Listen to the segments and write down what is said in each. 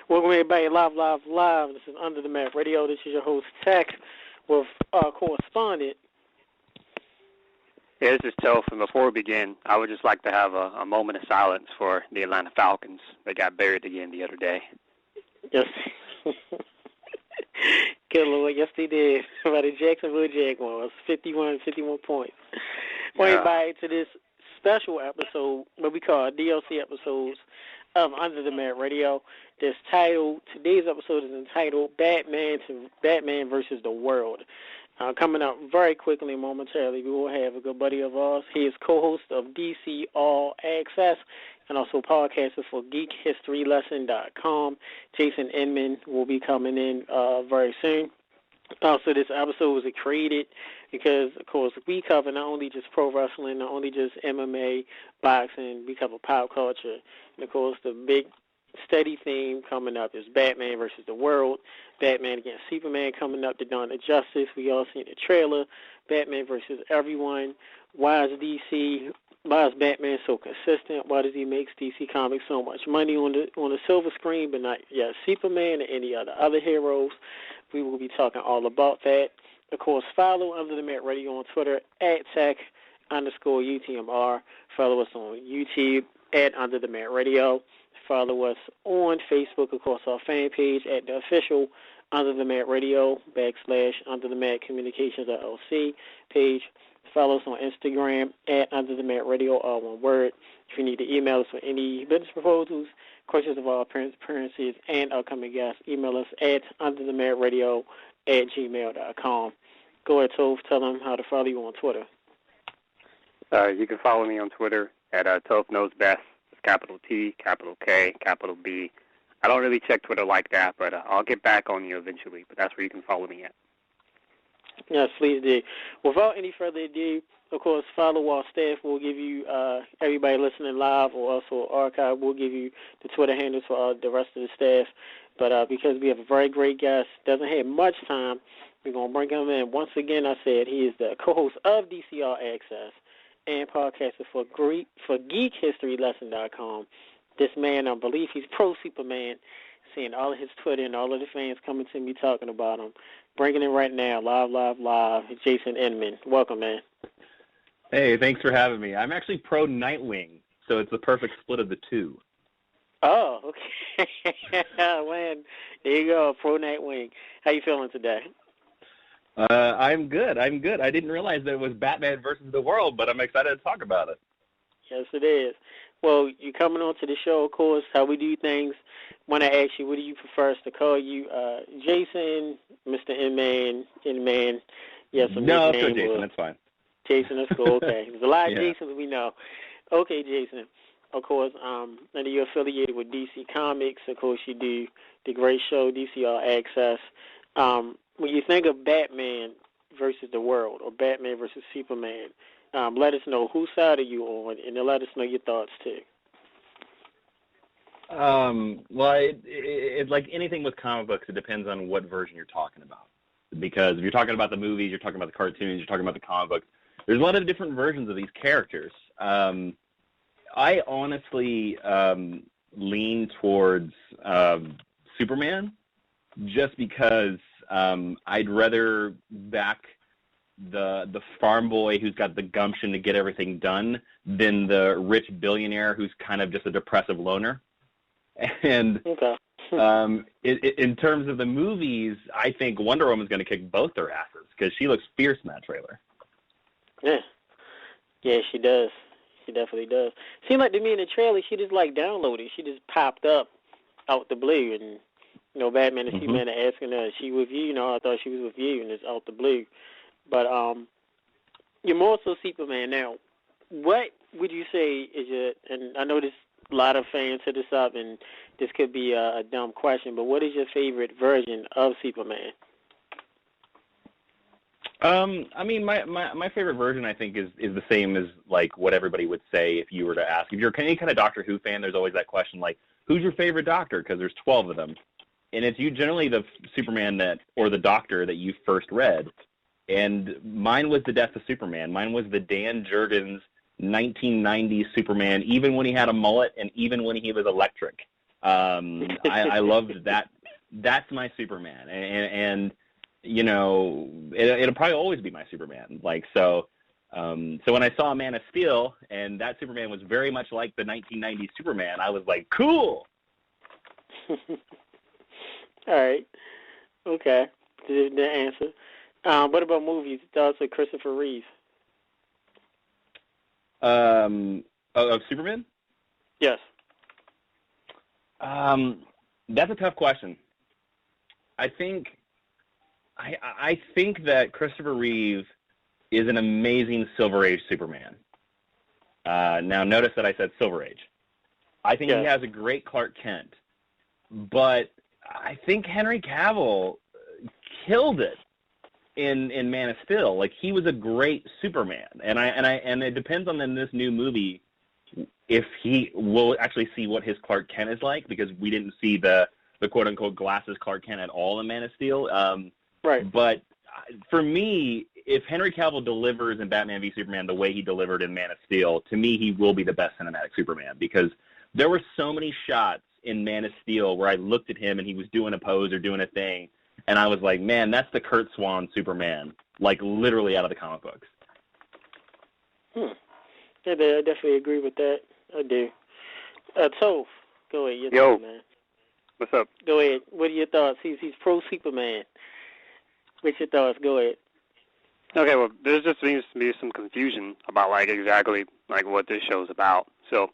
Welcome everybody, live. This is Under the Map Radio. This is your host, Tech, with our correspondent. Yeah, this is Toph, and before we begin, I would just like to have a moment of silence for the Atlanta Falcons. They got buried again the other day. Yes. Good Lord, yes they did. By the Jacksonville Jaguars, 51 points. Welcome everybody to this special episode, what we call DLC episodes of Under the Map Radio. Today's episode is entitled Batman versus the World. Coming up very quickly, momentarily, we will have a good buddy of ours. He is co-host of DCALLACCESS and also podcaster for GeekHistoryLesson.com. Jason Inman will be coming in very soon. So this episode was created because, of course, we cover not only just pro wrestling, not only just MMA, boxing, we cover pop culture. And, of course, the big steady theme coming up is Batman versus the World, Batman against Superman coming up, The Dawn of Justice. We all seen the trailer, Batman versus everyone. Why is Batman so consistent? Why does he make DC Comics so much money on the silver screen, but not yet Superman or any other heroes? We will be talking all about that. Of course, follow Under the Map Radio on Twitter at Tech_UTMR. Follow us on YouTube at Under the Map Radio. Follow us on Facebook, of course, our fan page at the official Under the Map Radio / Under the Map Communications LLC page. Follow us on Instagram at Under the Map Radio, all one word. If you need to email us for any business proposals, questions of our appearances, and upcoming guests, email us at underthemapradio@gmail.com. Go ahead, Toph. Tell them how to follow you on Twitter. You can follow me on Twitter at Toph Knows Best. It's capital T, capital K, capital B. I don't really check Twitter like that, but I'll get back on you eventually. But that's where you can follow me at. Yes, please do. Without any further ado, of course, follow our staff. We'll give you, everybody listening live or also archive, we'll give you the Twitter handles for the rest of the staff. But because we have a very great guest, doesn't have much time, we're going to bring him in. Once again, I said he is the co-host of DCR Access and podcaster for GeekHistoryLesson.com. This man, I believe he's pro-Superman, seeing all of his Twitter and all of the fans coming to me talking about him. Bringing in right now, live, Jason Inman. Welcome, man. Hey, thanks for having me. I'm actually pro Nightwing, so it's the perfect split of the two. Oh, okay. Man, there you go, pro Nightwing. How you feeling today? I'm good. I didn't realize that it was Batman versus the World, but I'm excited to talk about it. Yes, it is. Well, you're coming on to the show, of course, how we do things. Want to ask you, what do you prefer us to call you? Jason, Mr. Inman? Yes, no, it's Jason. That's fine. Jason, that's cool. Okay. There's a lot of Yeah. Jasons we know. Okay, Jason. Of course, I know you're affiliated with DC Comics. Of course, you do the great show, DCR Access. When you think of Batman versus the World or Batman versus Superman, let us know whose side are you on, and then let us know your thoughts, too. Well, it like anything with comic books, it depends on what version you're talking about. Because if you're talking about the movies, you're talking about the cartoons, you're talking about the comic books, there's a lot of different versions of these characters. I honestly lean towards Superman just because I'd rather back the farm boy who's got the gumption to get everything done than the rich billionaire who's kind of just a depressive loner. And okay. In terms of the movies, I think Wonder Woman's going to kick both their asses because she looks fierce in that trailer. Yeah, she does. She definitely does. Seemed like to me in the trailer, she just downloaded. She just popped up out the blue, and Batman and Superman are asking her, "Is she with you?" I thought she was with you, and it's out the blue. But you're more so Superman now. What would you say is your? And I know this a lot of fans hit this up, and this could be a dumb question, but what is your favorite version of Superman? I mean, my favorite version, I think, is the same as, like, what everybody would say if you were to ask. If you're any kind of Doctor Who fan, there's always that question, like, who's your favorite Doctor? Because there's 12 of them. And it's generally the Superman or the Doctor that you first read. And mine was the Death of Superman. Mine was the Dan Jurgens 1990s Superman, even when he had a mullet and even when he was electric. I loved that. That's my Superman, and you know, it'll probably always be my Superman. Like, so when I saw Man of Steel, and that Superman was very much like the 1990s Superman, I was like, cool. All right. Okay. The answer. What about movies? Thoughts of Christopher Reeve? Of Superman? Yes. That's a tough question. I think that Christopher Reeve is an amazing Silver Age Superman. Now, notice that I said Silver Age. I think he has a great Clark Kent, but I think Henry Cavill killed it in Man of Steel. Like, he was a great Superman, and it depends on this new movie if he will actually see what his Clark Kent is like, because we didn't see the quote unquote glasses Clark Kent at all in Man of Steel. Right. But for me, if Henry Cavill delivers in Batman v Superman the way he delivered in Man of Steel, to me he will be the best cinematic Superman, because there were so many shots in Man of Steel where I looked at him and he was doing a pose or doing a thing, and I was like, man, that's the Kurt Swan Superman, like literally out of the comic books. Yeah, I definitely agree with that. I do. Toph, go ahead. Yo. Man. What's up? Go ahead. What are your thoughts? He's pro Superman. What's your thoughts? Go ahead. Okay, well, there just seems to be some confusion about, like, exactly, like, what this show's about. So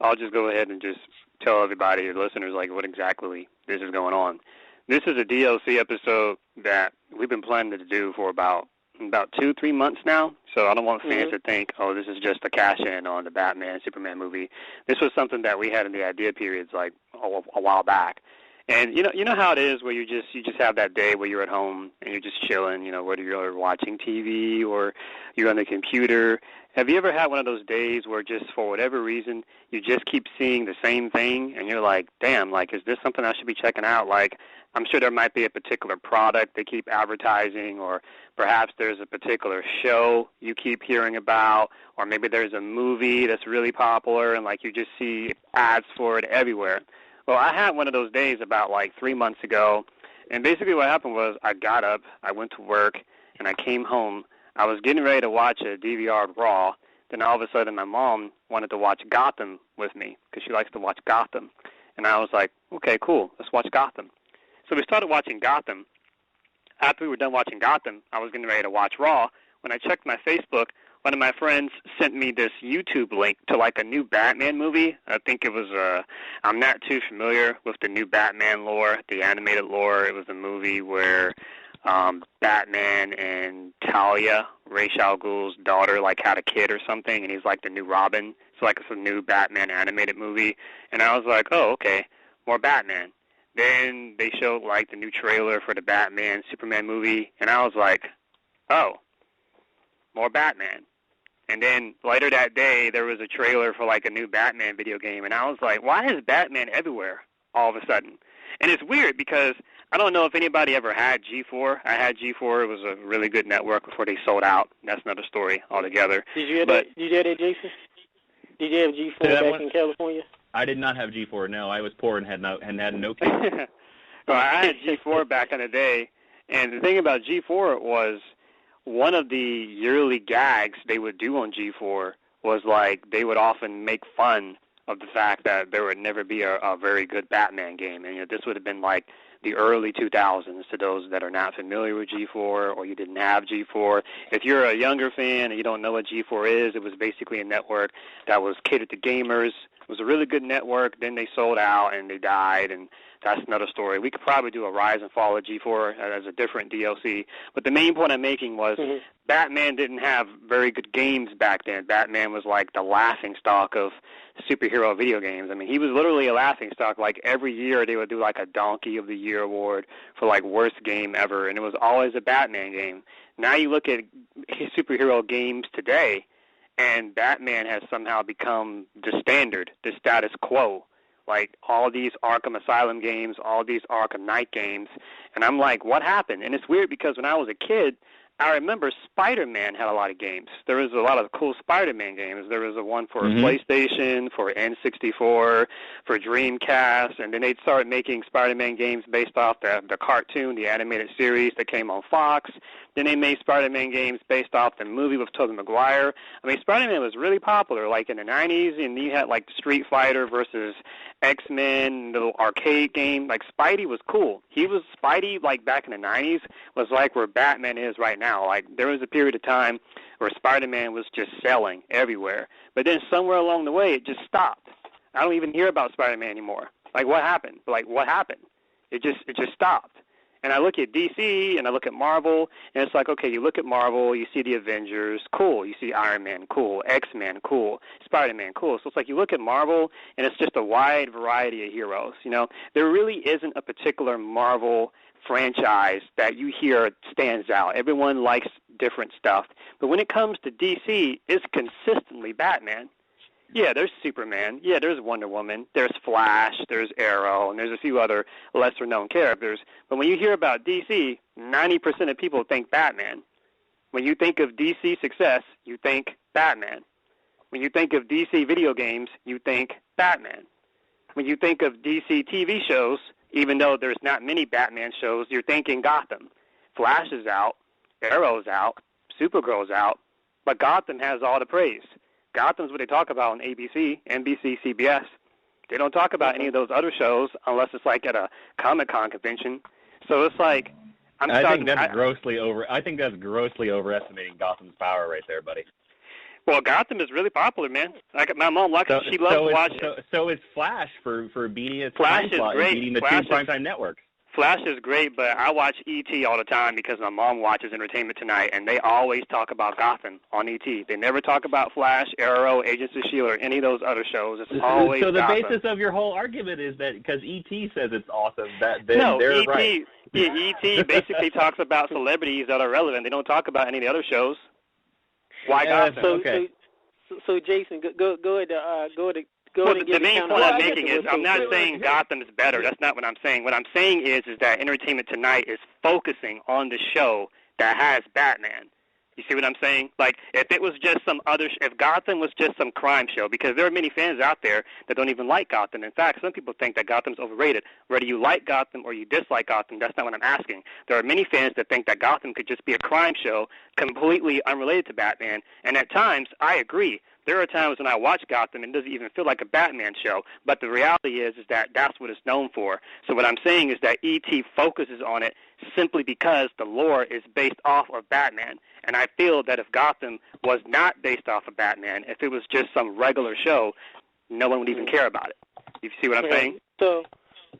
I'll just go ahead and just tell everybody, your listeners, like, what exactly this is going on. This is a DLC episode that we've been planning to do for about 2-3 months now. So I don't want fans to think, oh, this is just a cash-in on the Batman Superman movie. This was something that we had in the idea periods, like, a while back. And you know how it is where you just have that day where you're at home and you're just chilling, you know, whether you're watching TV or you're on the computer. Have you ever had one of those days where just for whatever reason you just keep seeing the same thing and you're like, damn, like, is this something I should be checking out? Like, I'm sure there might be a particular product they keep advertising, or perhaps there's a particular show you keep hearing about, or maybe there's a movie that's really popular and, like, you just see ads for it everywhere. Well, I had one of those days about, like, 3 months ago, and basically what happened was I got up, I went to work, and I came home. I was getting ready to watch a DVR Raw. Then all of a sudden my mom wanted to watch Gotham with me because she likes to watch Gotham. And I was like, okay, cool, let's watch Gotham. So we started watching Gotham. After we were done watching Gotham, I was getting ready to watch Raw. When I checked my Facebook, one of my friends sent me this YouTube link to, like, a new Batman movie. I think it was, I'm not too familiar with the new Batman lore, the animated lore. It was a movie where Batman and Talia, Ra's al Ghul's daughter, like, had a kid or something, and he's like the new Robin. So, like, it's a new Batman animated movie. And I was like, oh, okay, more Batman. Then they showed, like, the new trailer for the Batman Superman movie, and I was like, oh, more Batman. And then later that day, there was a trailer for, like, a new Batman video game, and I was like, why is Batman everywhere all of a sudden? And it's weird because I don't know if anybody ever had G4. I had G4. It was a really good network before they sold out. That's another story altogether. Did you have that, Jason? Did you have G4 back in California? I did not have G4, no. I was poor and had no cable. Well, I had G4 back in the day, and the thing about G4 was one of the yearly gags they would do on G4 was, like, they would often make fun of the fact that there would never be a very good Batman game. And, you know, this would have been, like, the early 2000s to those that are not familiar with G4 or you didn't have G4. If you're a younger fan and you don't know what G4 is, it was basically a network that was catered to gamers. It was a really good network. Then they sold out and they died, and that's another story. We could probably do a rise and fall of G4 as a different DLC. But the main point I'm making was Batman didn't have very good games back then. Batman was like the laughingstock of superhero video games. I mean, he was literally a laughingstock. Like, every year they would do, like, a Donkey of the Year award for, like, worst game ever, and it was always a Batman game. Now you look at superhero games today, and Batman has somehow become the standard, the status quo. Like, all these Arkham Asylum games, all these Arkham Knight games, and I'm like, what happened? And it's weird because when I was a kid, I remember Spider-Man had a lot of games. There was a lot of cool Spider-Man games. There was a one for PlayStation, for N64, for Dreamcast, and then they'd start making Spider-Man games based off the cartoon, the animated series that came on Fox. Then they made Spider-Man games based off the movie with Tobey Maguire. I mean, Spider-Man was really popular, like in the 90s, and you had like Street Fighter versus X-Men, the little arcade game. Like, Spidey was cool. Spidey, like, back in the 90s, was like where Batman is right now. Like, there was a period of time where Spider-Man was just selling everywhere. But then somewhere along the way, it just stopped. I don't even hear about Spider-Man anymore. Like, what happened? Like, what happened? It just stopped. And I look at DC and I look at Marvel, and it's like, okay, you look at Marvel, you see the Avengers, cool. You see Iron Man, cool. X-Men, cool. Spider-Man, cool. So it's like you look at Marvel, and it's just a wide variety of heroes. You know, there really isn't a particular Marvel franchise that you hear stands out. Everyone likes different stuff. But when it comes to DC, it's consistently Batman. Yeah, there's Superman. Yeah, there's Wonder Woman. There's Flash. There's Arrow. And there's a few other lesser-known characters. But when you hear about DC, 90% of people think Batman. When you think of DC success, you think Batman. When you think of DC video games, you think Batman. When you think of DC TV shows, even though there's not many Batman shows, you're thinking Gotham. Flash is out. Arrow's out. Supergirl's out. But Gotham has all the praise. Gotham's what they talk about on ABC, NBC, CBS. They don't talk about any of those other shows unless it's like at a Comic-Con convention. So it's like, I think that's grossly overestimating Gotham's power right there, buddy. Well, Gotham is really popular, man. Like, my mom likes it. She loves to watch it. So is Flash for beating its time slot and beating the two primetime networks. Flash is great, but I watch E.T. all the time because my mom watches Entertainment Tonight, and they always talk about Gotham on E.T. They never talk about Flash, Arrow, Agents of S.H.I.E.L.D., or any of those other shows. It's always Gotham. So the basis of your whole argument is that because E.T. says it's awesome, that then they're E.T., right. Yeah, E.T. basically talks about celebrities that are relevant. They don't talk about any of the other shows. Why Gotham? So Jason, go ahead. The main point I'm making is I'm not saying Gotham is better. That's not what I'm saying. What I'm saying is that Entertainment Tonight is focusing on the show that has Batman. You see what I'm saying? Like, if it was just if Gotham was just some crime show, because there are many fans out there that don't even like Gotham. In fact, some people think that Gotham's overrated. Whether you like Gotham or you dislike Gotham, that's not what I'm asking. There are many fans that think that Gotham could just be a crime show completely unrelated to Batman. And at times, I agree. There are times when I watch Gotham and it doesn't even feel like a Batman show, but the reality is that that's what it's known for. So what I'm saying is that E.T. focuses on it simply because the lore is based off of Batman. And I feel that if Gotham was not based off of Batman, if it was just some regular show, no one would even care about it. You see what I'm saying? So,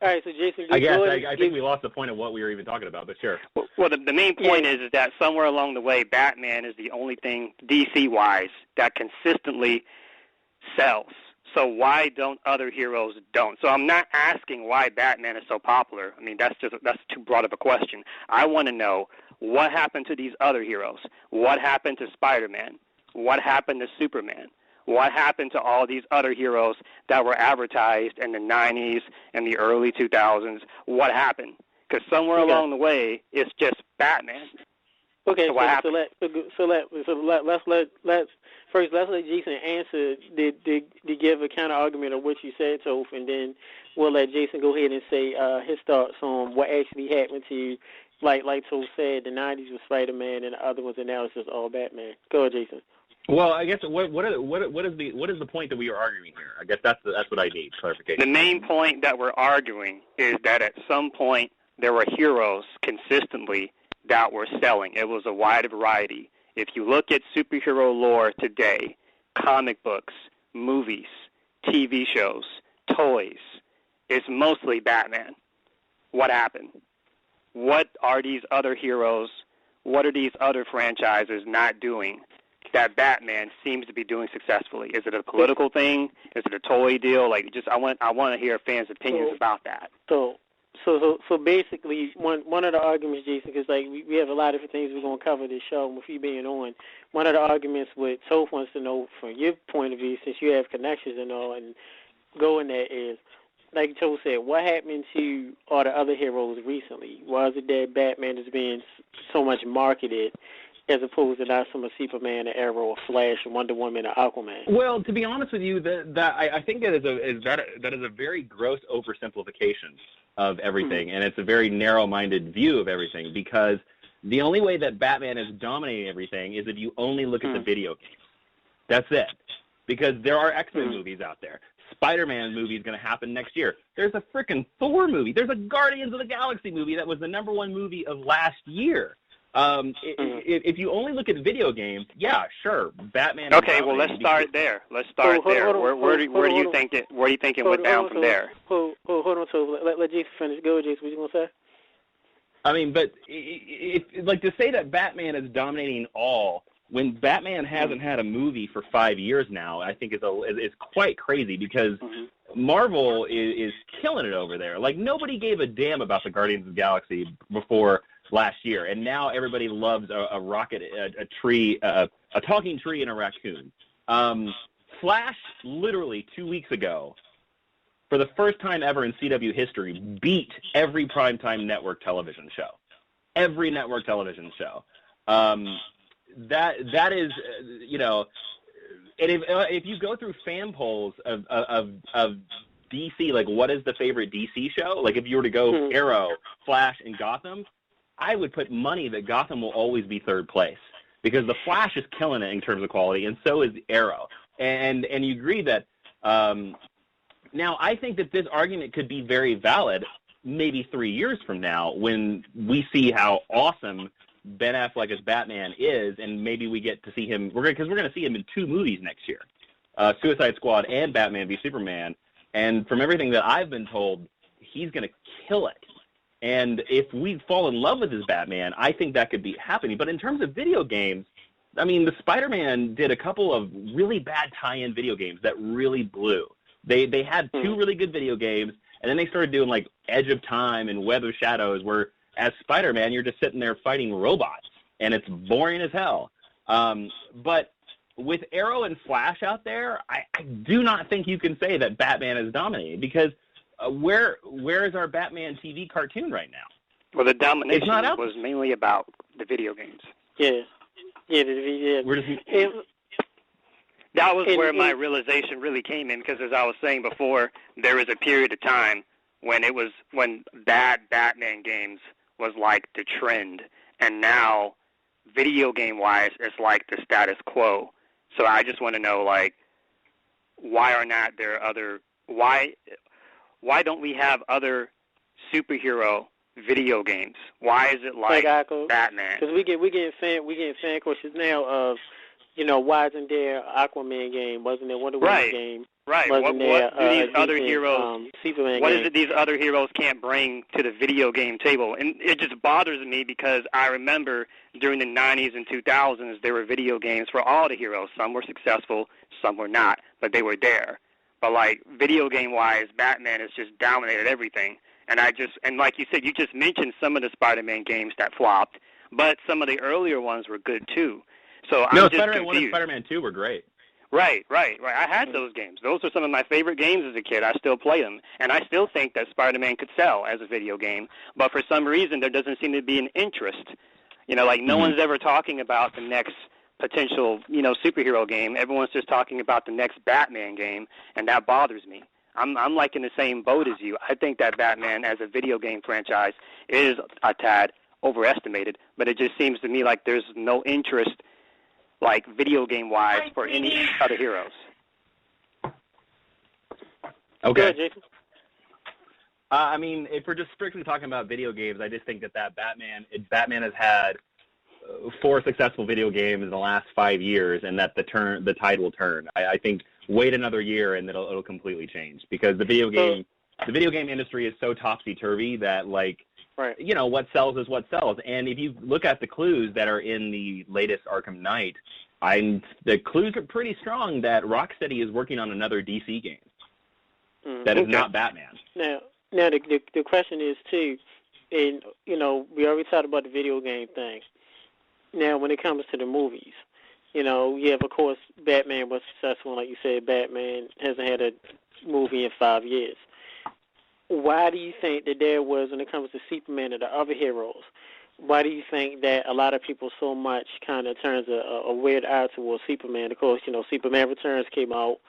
all right, so Jason, I think we lost the point of what we were even talking about, but sure. Well, the main point is that somewhere along the way, Batman is the only thing DC-wise that consistently sells. So why don't other heroes don't? So I'm not asking why Batman is so popular. I mean, that's too broad of a question. I want to know what happened to these other heroes. What happened to Spider-Man? What happened to Superman? What happened to all these other heroes that were advertised in the 90s and the early 2000s? What happened? Because somewhere along the way, it's just Batman. Okay, so let's let Jason answer to give a counter argument of what you said, Toph, and then we'll let Jason go ahead and say his thoughts on what actually happened to you. Like Toph said, the 90s was Spider-Man, and the other ones, and now it's just all Batman. Go ahead, Jason. Well, I guess what is the point that we are arguing here? I guess that's what I need clarification. The main point that we're arguing is that at some point there were heroes consistently that were selling. It was a wide variety. If you look at superhero lore today, comic books, movies, TV shows, toys, it's mostly Batman. What happened? What are these other heroes? What are these other franchises not doing that Batman seems to be doing successfully? Is it a political thing? Is it a toy deal? Like, just I want to hear fans' opinions about that. So basically, one of the arguments, Jason, because like we have a lot of different things we're going to cover this show, and with you being on, one of the arguments what Toph wants to know from your point of view, since you have connections and all, and going there is, like Toph said, what happened to all the other heroes recently? Why is it that Batman is being so much marketed as opposed to not some of Superman, and Arrow, or Flash, and Wonder Woman, or Aquaman? Well, to be honest with you, I think that is a very gross oversimplification of everything, and it's a very narrow-minded view of everything, because the only way that Batman is dominating everything is if you only look at the video games. That's it. Because there are X-Men movies out there. Spider-Man movie is going to happen next year. There's a freaking Thor movie. There's a Guardians of the Galaxy movie that was the #1 movie of last year. If you only look at video games, yeah, sure, Batman. Okay, well, let's start there. Where do you think it went down from there? Hold on, so let Jason finish. Go, Jason. What you gonna say? I mean, but like to say that Batman is dominating all when Batman hasn't had a movie for 5 years now, I think is quite crazy, because Marvel is killing it over there. Like, nobody gave a damn about the Guardians of the Galaxy before last year, and now everybody loves a rocket, a tree, a talking tree, and a raccoon. Flash, literally 2 weeks ago, for the first time ever in CW history, beat every primetime network television show. Every network television show. That is, you know, and if you go through fan polls of DC, like what is the favorite DC show? Like if you were to go Arrow, Flash, and Gotham, I would put money that Gotham will always be third place, because the Flash is killing it in terms of quality, and so is Arrow. And you agree that now I think that this argument could be very valid maybe 3 years from now, when we see how awesome Ben Affleck as Batman is, and maybe we get to see him, because we're going to see him in 2 movies next year, Suicide Squad and Batman v Superman, and from everything that I've been told, he's going to kill it. And if we fall in love with his Batman, I think that could be happening. But in terms of video games, I mean, the Spider-Man did a couple of really bad tie-in video games that really blew. They had 2 really good video games, and then they started doing like Edge of Time and Web of Shadows, where as Spider-Man, you're just sitting there fighting robots, and it's boring as hell. But with Arrow and Flash out there, I do not think you can say that Batman is dominating, because where is our Batman TV cartoon right now? Well, the domination was mainly about the video games. Yeah. That was where my realization really came in, because as I was saying before, there was a period of time when bad Batman games was like the trend, and now video game wise it's like the status quo. So I just want to know, like, why don't we have other superhero video games? Why is it like Batman? Because we getting fan questions now of, you know, why isn't there Aquaman game? Wasn't there Wonder Woman game? Right. What do these other heroes? Superman what game? is it these other heroes can't bring to the video game table? And it just bothers me, because I remember during the 90s and 2000s there were video games for all the heroes. Some were successful, some were not, but they were there. But like video game wise, Batman has just dominated everything. And like you said, you just mentioned some of the Spider-Man games that flopped, but some of the earlier ones were good too. So I'm just Spider-Man confused. 1 and Spider-Man 2 were great. Right. I had those games. Those were some of my favorite games as a kid. I still play them. And I still think that Spider-Man could sell as a video game. But for some reason, there doesn't seem to be an interest. You know, like no one's ever talking about the next potential, you know, superhero game. Everyone's just talking about the next Batman game, and that bothers me. I'm like in the same boat as you. I think that Batman as a video game franchise is a tad overestimated, but it just seems to me like there's no interest, like video game wise, for any other heroes. Okay. Good, Jason. I mean, if we're just strictly talking about video games, I just think that Batman has had 4 successful video games in the last 5 years, and that the tide will turn. I think wait another year and it'll completely change, because the video game industry is so topsy-turvy that, like, right, you know, what sells is what sells. And if you look at the clues that are in the latest Arkham Knight, the clues are pretty strong that Rocksteady is working on another DC game that is not Batman. Now the question is too, and you know, we already talked about the video game thing. Now, when it comes to the movies, you know, yeah, of course, Batman was successful. Like you said, Batman hasn't had a movie in 5 years. Why do you think that there was, when it comes to Superman and the other heroes, why do you think that a lot of people so much kind of turns a weird eye towards Superman? Of course, Superman Returns came out.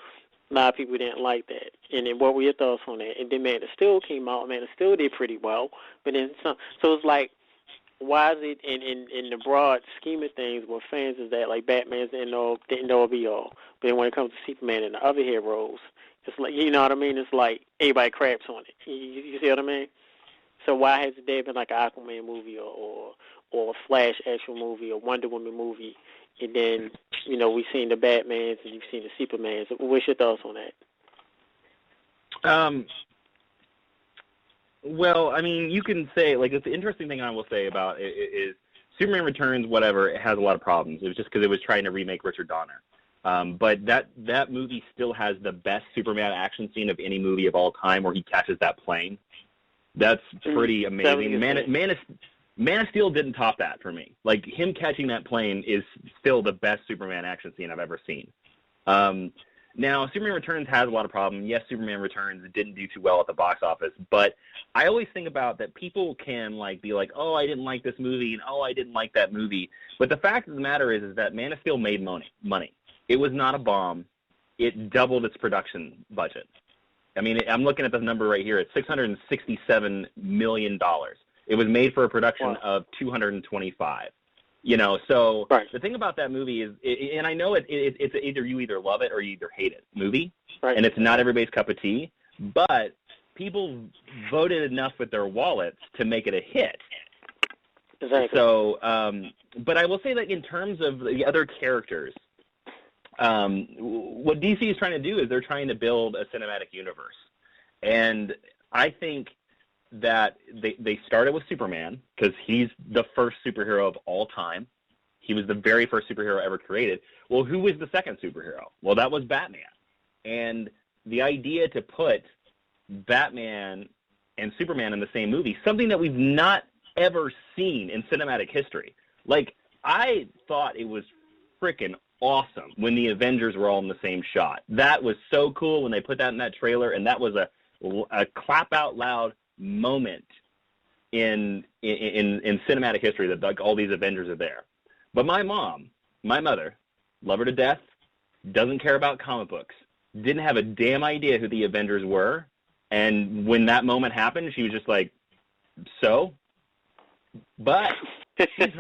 A lot of people didn't like that. And then what were your thoughts on that? And then Man of Steel came out. Man of Steel did pretty well. But then some. So it's like, why is it in the broad scheme of things with fans is that like Batman's the end all be all. But then when it comes to Superman and the other heroes, it's like, you know what I mean? It's like everybody craps on it. You see what I mean? So why hasn't there been like an Aquaman movie or a Flash actual movie or Wonder Woman movie? And then, we've seen the Batmans and you've seen the Supermans. What's your thoughts on that? Well, I mean, you can say, like, the interesting thing I will say about it is Superman Returns, whatever, it has a lot of problems. It was just because it was trying to remake Richard Donner. But that movie still has the best Superman action scene of any movie of all time where he catches that plane. That's pretty amazing. Man of Steel didn't top that for me. Like, him catching that plane is still the best Superman action scene I've ever seen. Now, Superman Returns has a lot of problems. Yes, Superman Returns didn't do too well at the box office, but I always think about that people can be like, oh, I didn't like this movie, and oh, I didn't like that movie. But the fact of the matter is that Man of Steel made money. It was not a bomb. It doubled its production budget. I mean, I'm looking at the number right here. It's $667 million. It was made for a production of $225. So right. The thing about that movie is, and I know it's either you either love it or you either hate it movie, right. And it's not everybody's cup of tea, but people voted enough with their wallets to make it a hit. Exactly. So, but I will say that in terms of the other characters, what DC is trying to do is they're trying to build a cinematic universe. And I think that they started with Superman because he's the first superhero of all time. He was the very first superhero ever created. Well, who was the second superhero? Well, that was Batman. And the idea to put Batman and Superman in the same movie, something that we've not ever seen in cinematic history. Like, I thought it was freaking awesome when the Avengers were all in the same shot. That was so cool when they put that in that trailer, and that was a clap out loud moment in cinematic history that like all these Avengers are there. But my mother, love her to death, doesn't care about comic books, didn't have a damn idea who the Avengers were, and when that moment happened, she was just like, so? But she's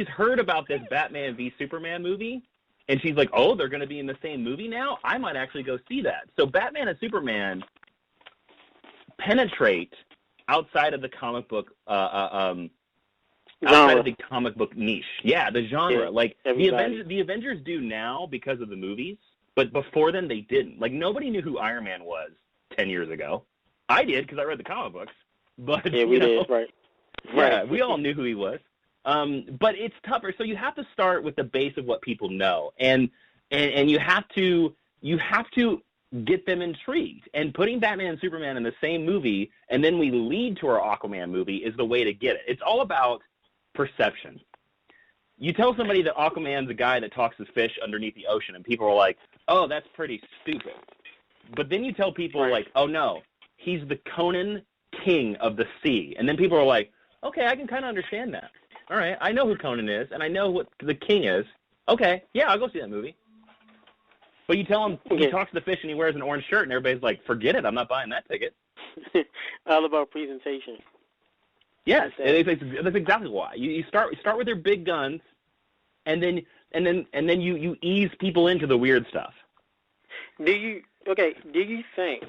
heard about this Batman v Superman movie, and she's like, oh, they're going to be in the same movie now? I might actually go see that. So Batman and Superman penetrate outside of the comic book outside of the comic book niche. Yeah, the genre. Yeah, like the Avengers do now because of the movies, but before then they didn't. Like, nobody knew who Iron Man was 10 years ago. I did because I read the comic books. But yeah, we did, right. Yeah, we all knew who he was. But it's tougher. So you have to start with the base of what people know, and you have to get them intrigued. And putting Batman and Superman in the same movie, and then we lead to our Aquaman movie, is the way to get it. It's all about perception. You tell somebody that Aquaman's a guy that talks to fish underneath the ocean, and people are like, "Oh, that's pretty stupid." But then you tell people like, "Oh no, he's the Conan king of the sea," and then people are like, "Okay, I can kind of understand that. All right, I know who Conan is, and I know what the king is. Okay, yeah, I'll go see that movie." But you tell him he talks to the fish and he wears an orange shirt, and everybody's like, "Forget it, I'm not buying that ticket." All about presentation. Yes, that's exactly why. You start with their big guns, and then you ease people into the weird stuff. Do you think,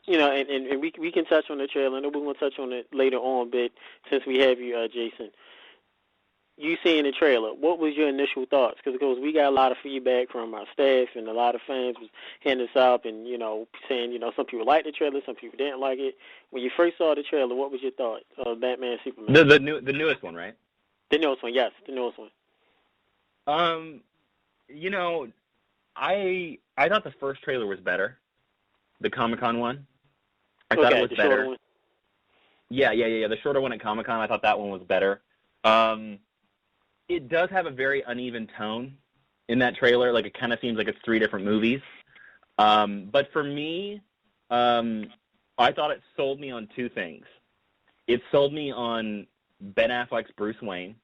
and we can touch on the trailer, and we're going to touch on it later on, but since we have you, Jason, you seeing the trailer, what was your initial thoughts? Because we got a lot of feedback from our staff, and a lot of fans was hitting us up and, saying, some people liked the trailer, some people didn't like it. When you first saw the trailer, what was your thought of Batman Superman? The newest one, right? The newest one, yes, the newest one. I thought the first trailer was better. The Comic-Con one. I thought it was better. One? Yeah. The shorter one at Comic-Con, I thought that one was better. It does have a very uneven tone in that trailer. Like, it kind of seems like it's three different movies. But for me, I thought it sold me on two things. It sold me on Ben Affleck's Bruce Wayne,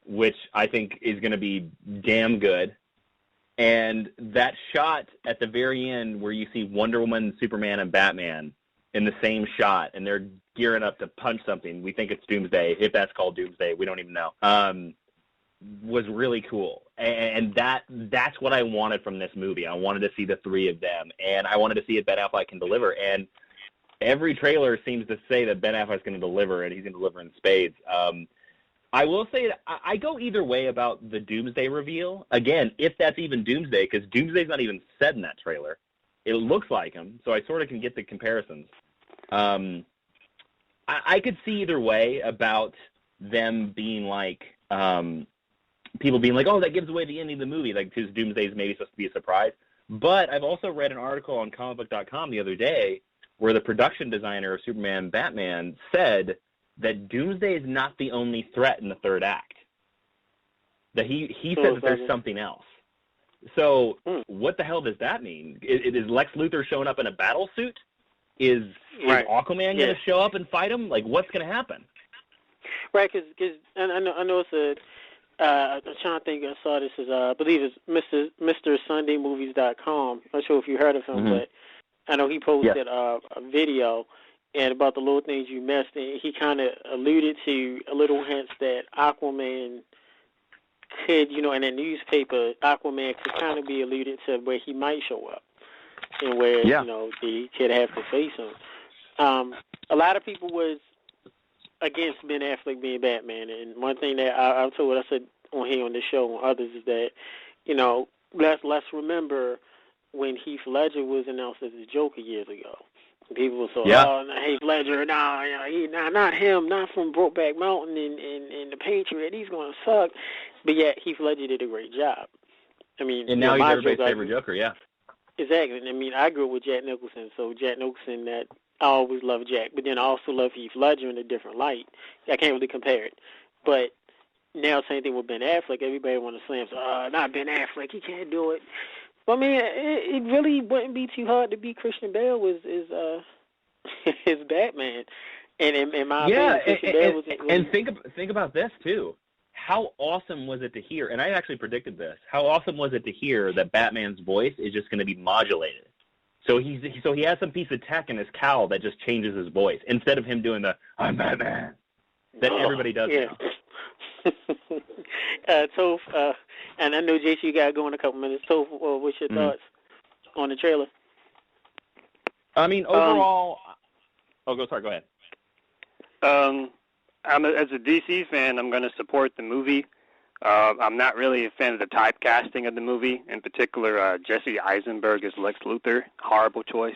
which I think is going to be damn good. And that shot at the very end where you see Wonder Woman, Superman, and Batman in the same shot, and they're gearing up to punch something. We think it's Doomsday. If that's called Doomsday, we don't even know. Was really cool. And that's what I wanted from this movie. I wanted to see the three of them, and I wanted to see if Ben Affleck can deliver. And every trailer seems to say that Ben Affleck's going to deliver, and he's going to deliver in spades. I will say that I go either way about the Doomsday reveal. Again, if that's even Doomsday, because Doomsday's not even said in that trailer. It looks like him, so I sort of can get the comparisons. I could see either way about them being like, people being like, oh, that gives away the ending of the movie, like, because Doomsday is maybe supposed to be a surprise. But I've also read an article on comicbook.com the other day where the production designer of Superman and Batman said that Doomsday is not the only threat in the third act. That he said that there's something else. So what the hell does that mean? Is Lex Luthor showing up in a battle suit? Is Aquaman going to show up and fight him? Like, what's going to happen? Right, because I know it's I'm trying to think. I saw this as I believe it's MrSundayMovies.com. I'm not sure if you heard of him, but I know he posted a video and about the little things you missed, and he kind of alluded to a little hints that Aquaman could, in the newspaper, Aquaman could kind of be alluded to where he might show up and where, he could have to face him. A lot of people was against Ben Affleck being Batman, and one thing that I said on here on this show and others is that, let's remember when Heath Ledger was announced as the Joker years ago. People were Heath Ledger, not him, not from Brokeback Mountain and The Patriot, he's going to suck. But yet Heath Ledger did a great job. I mean, and now he's everybody's favorite Joker, Exactly. I mean, I grew up with Jack Nicholson, so Jack Nicholson, that I always loved Jack, but then I also love Heath Ledger in a different light. I can't really compare it. But now, same thing with Ben Affleck. Everybody want to slam, not Ben Affleck, he can't do it. I mean, it really wouldn't be too hard to beat Christian Bale as Batman. And in my opinion, Christian Bale was... And think about this, too. How awesome was it to hear, and I actually predicted this, how awesome was it to hear that Batman's voice is just going to be modulated? So he has some piece of tech in his cowl that just changes his voice, instead of him doing the, I'm Batman, that everybody does now. Toph, and I know, JC, you got to go in a couple minutes. Toph, what's your thoughts on the trailer? I mean, overall... go ahead. As a DC fan, I'm going to support the movie. I'm not really a fan of the typecasting of the movie. In particular, Jesse Eisenberg as Lex Luthor. Horrible choice.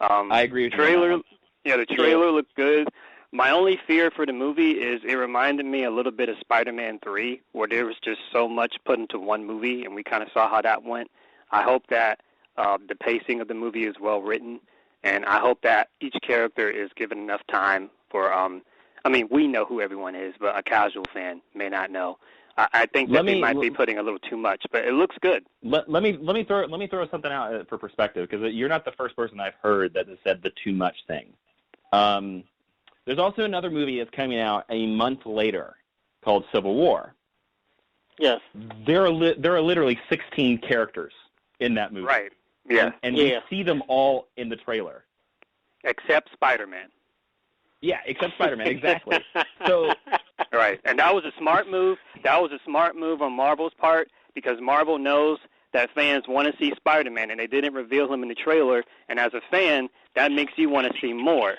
I agree with you. The trailer looked good. My only fear for the movie is it reminded me a little bit of Spider-Man 3, where there was just so much put into one movie, and we kind of saw how that went. I hope that the pacing of the movie is well written, and I hope that each character is given enough time for we know who everyone is, but a casual fan may not know. I think that they might be putting a little too much, but it looks good. Let me throw something out for perspective, because you're not the first person I've heard that has said the too much thing. There's also another movie that's coming out a month later called Civil War. Yes. There are literally 16 characters in that movie. Right. Yeah. And we see them all in the trailer. Except Spider-Man. Yeah, except Spider-Man, exactly. So, right, and that was a smart move. That was a smart move on Marvel's part, because Marvel knows that fans want to see Spider-Man, and they didn't reveal him in the trailer. And as a fan, that makes you want to see more.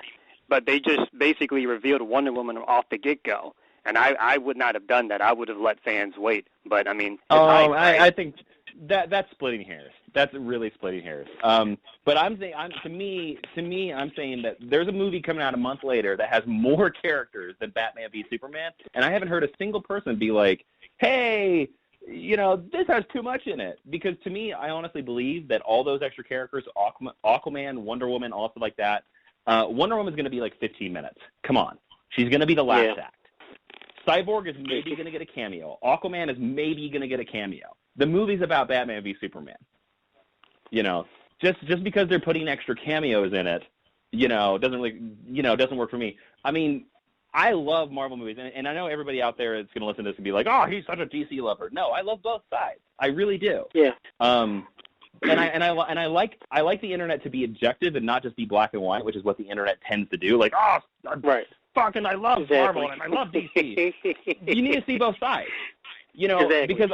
But they just basically revealed Wonder Woman off the get-go, and I would not have done that. I would have let fans wait. But I mean, I think that's splitting hairs. That's really splitting hairs. But I'm saying, I'm saying that there's a movie coming out a month later that has more characters than Batman v Superman, and I haven't heard a single person be like, "Hey, this has too much in it." Because to me, I honestly believe that all those extra characters, Aquaman, Wonder Woman, all stuff like that, Wonder Woman's going to be like 15 minutes. Come on, she's going to be the last act. Cyborg is maybe going to get a cameo. Aquaman is maybe going to get a cameo. The movie's about Batman v Superman. Just because they're putting extra cameos in it, doesn't really, doesn't work for me. I mean, I love Marvel movies, and I know everybody out there is going to listen to this and be like, "Oh, he's such a DC lover." No, I love both sides. I really do. Yeah. And I like the internet to be objective and not just be black and white, which is what the internet tends to do. Like, oh, right. Fucking, I love Marvel and I love DC. You need to see both sides, because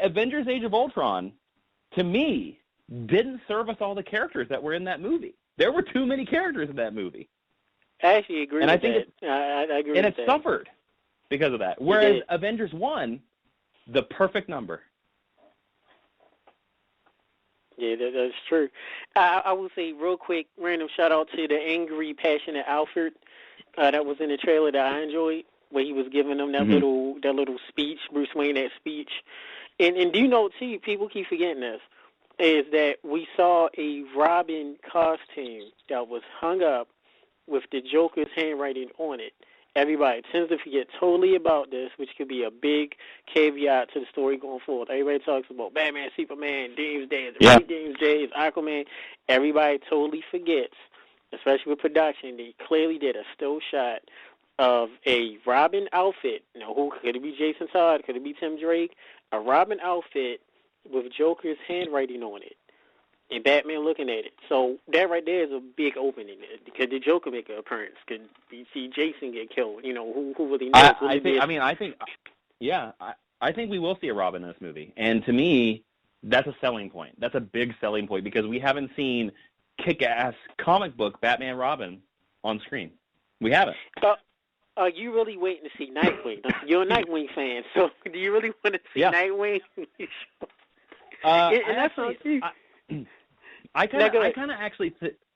Avengers: Age of Ultron, to me, didn't serve us all the characters that were in that movie. There were too many characters in that movie. I actually agree with that. I agree with that. And it suffered because of that. Whereas Avengers 1, the perfect number. Yeah, that's true. I will say real quick, random shout-out to the angry, passionate Alfred that was in the trailer that I enjoyed, where he was giving them that little speech, Bruce Wayne, that speech. And do you know, too, people keep forgetting this, is that we saw a Robin costume that was hung up with the Joker's handwriting on it. Everybody tends to forget totally about this, which could be a big caveat to the story going forward. Everybody talks about Batman, Superman, Doomsday, Aquaman. Everybody totally forgets, especially with production. They clearly did a still shot of a Robin outfit. Who could it be? Jason Todd? Could it be Tim Drake? A Robin outfit with Joker's handwriting on it, and Batman looking at it. So that right there is a big opening. Could the Joker make an appearance? Could we see Jason get killed? Who really knows? I think we will see a Robin in this movie. And to me, that's a selling point. That's a big selling point because we haven't seen kick-ass comic book Batman Robin on screen. We haven't. Are you really waiting to see Nightwing? You're a Nightwing fan, so do you really want to see Nightwing? I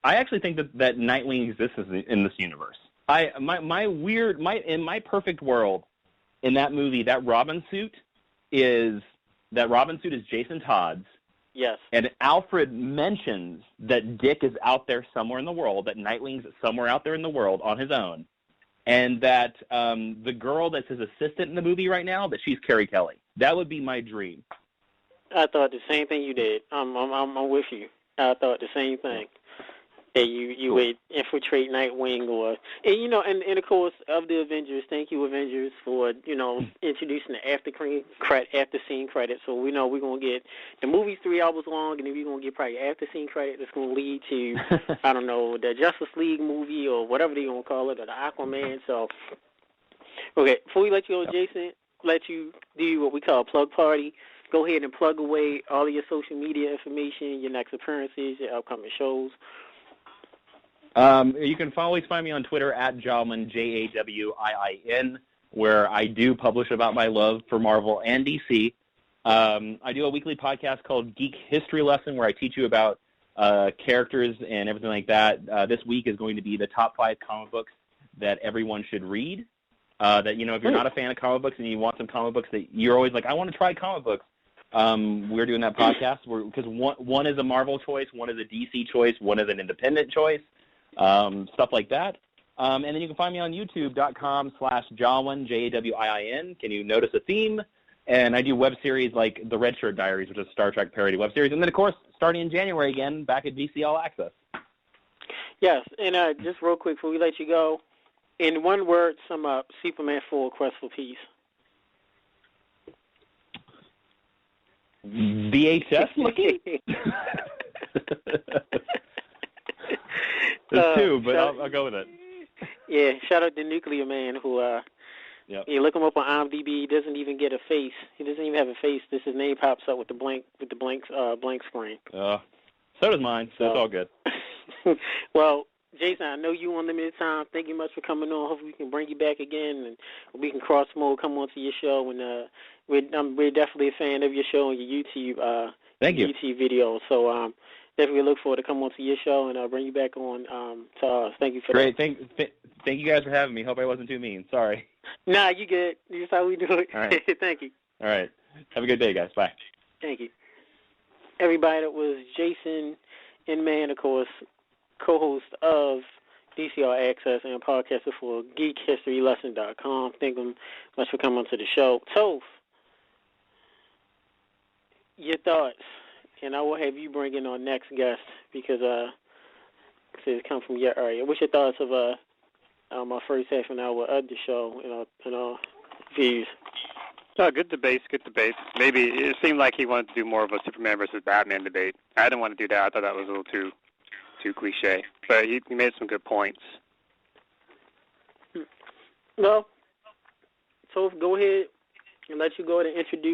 actually think that Nightwing exists in this universe. In my perfect world, in that movie, that Robin suit is Jason Todd's. Yes. And Alfred mentions that Dick is out there somewhere in the world, that Nightwing's somewhere out there in the world on his own, and that the girl that's his assistant in the movie right now, that she's Carrie Kelly. That would be my dream. I thought the same thing you did. I'm with you. I thought the same thing. That you would infiltrate Nightwing and of course of the Avengers. Thank you, Avengers, for introducing the after scene credit. So we know we're gonna get the movie's 3 hours long, and then we're gonna get probably after scene credit that's gonna lead to I don't know, the Justice League movie or whatever they're gonna call it, or the Aquaman. So okay, before we let you go, Jason, let you do what we call a plug party. Go ahead and plug away all of your social media information, your next appearances, your upcoming shows. You can always find me on Twitter at Jawin, Jawin, where I do publish about my love for Marvel and DC. I do a weekly podcast called Geek History Lesson, where I teach you about characters and everything like that. This week is going to be the top 5 comic books that everyone should read. That if you're not a fan of comic books and you want some comic books that you're always like, I want to try comic books. We're doing that podcast because one is a Marvel choice, one is a DC choice, one is an independent choice. Stuff like that. And then you can find me on youtube.com/Jawin, Jawin. Can you notice a theme? And I do web series like The Red Shirt Diaries, which is a Star Trek parody web series. And then, of course, starting in January again, back at DCALLACCESS. Yes, and just real quick before we let you go, in one word, sum up Superman 4, Quest for Peace. VHS looking? There's 2, but I'll go with it. Yeah, shout out to Nuclear Man who, you look him up on IMDb. He doesn't even get a face. He doesn't even have a face. His name pops up with the blank screen. So does mine. So it's all good. Well, Jason, I know you on limited time. Thank you much for coming on. Hopefully we can bring you back again and we can come on to your show. And we're definitely a fan of your show and your YouTube. Thank you. YouTube videos. So definitely look forward to come on to your show and I'll bring you back on to us. Thank you for that. Great. Thank you guys for having me. Hope I wasn't too mean. Sorry. Nah, you good. This is how we do it. All right. Thank you. All right. Have a good day, guys. Bye. Thank you. Everybody, that was Jason Inman, of course, co-host of DCALLACCESS and podcaster for GeekHistoryLesson.com. Thank you much for coming on to the show. Toph, your thoughts, and I will have you bring in our next guest because it's come from your area. What's your thoughts of my first half an hour of the show, views. Oh, good debates. Maybe it seemed like he wanted to do more of a Superman versus Batman debate. I didn't want to do that. I thought that was a little too cliche. But he made some good points. Well, so go ahead and let you go ahead and introduce